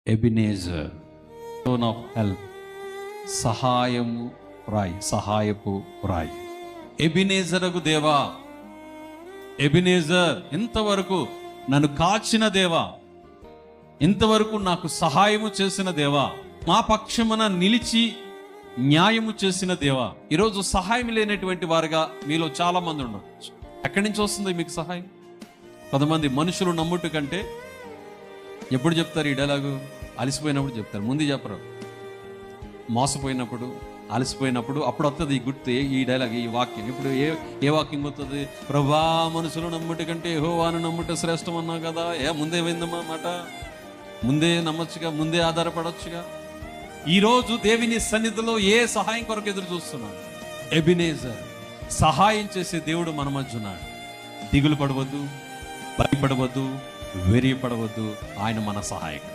Ebenezer, stone of help, సహాయము రాయి, సహాయపు రాయి. ఎబినేజరగు దేవా, ఎబినేజర్, ఇంతవరకు నన్ను కాచిన దేవా, ఇంతవరకు నాకు సహాయము చేసిన దేవా, మా పక్షమున నిలిచి న్యాయము చేసిన దేవా. ఈరోజు సహాయం లేనటువంటి వారుగా మీలో చాలా మంది ఉండవచ్చు. ఎక్కడి నుంచి వస్తుంది మీకు సహాయం? కొంతమంది మనుషులు నమ్ముట కంటే ఎప్పుడు చెప్తారు ఈ డైలాగు? అలసిపోయినప్పుడు చెప్తారు, ముందు చెప్పరు. మోసపోయినప్పుడు, అలసిపోయినప్పుడు అప్పుడు వస్తుంది ఈ గుర్తు, ఈ డైలాగ్, ఈ వాక్యం. ఇప్పుడు ఏ వాక్యం వస్తుంది? ప్రభా, మనుషులు నమ్ముట కంటే యెహోవాను నమ్ముట శ్రేష్టం అన్నావు కదా. ముందే పోయిందమ్మా మాట, ముందే నమ్మచ్చుగా, ముందే ఆధారపడవచ్చుగా. ఈరోజు దేవుని సన్నిధిలో ఏ సహాయం కొరకు ఎదురు చూస్తున్నాడు? ఎబినేజర్, సహాయం చేసే దేవుడు మన మధ్య ఉన్నాడు. దిగులు పడవద్దు, భయపడవద్దు, వెర్రి పడవద్దు. ఆయన మన సహాయకుడు.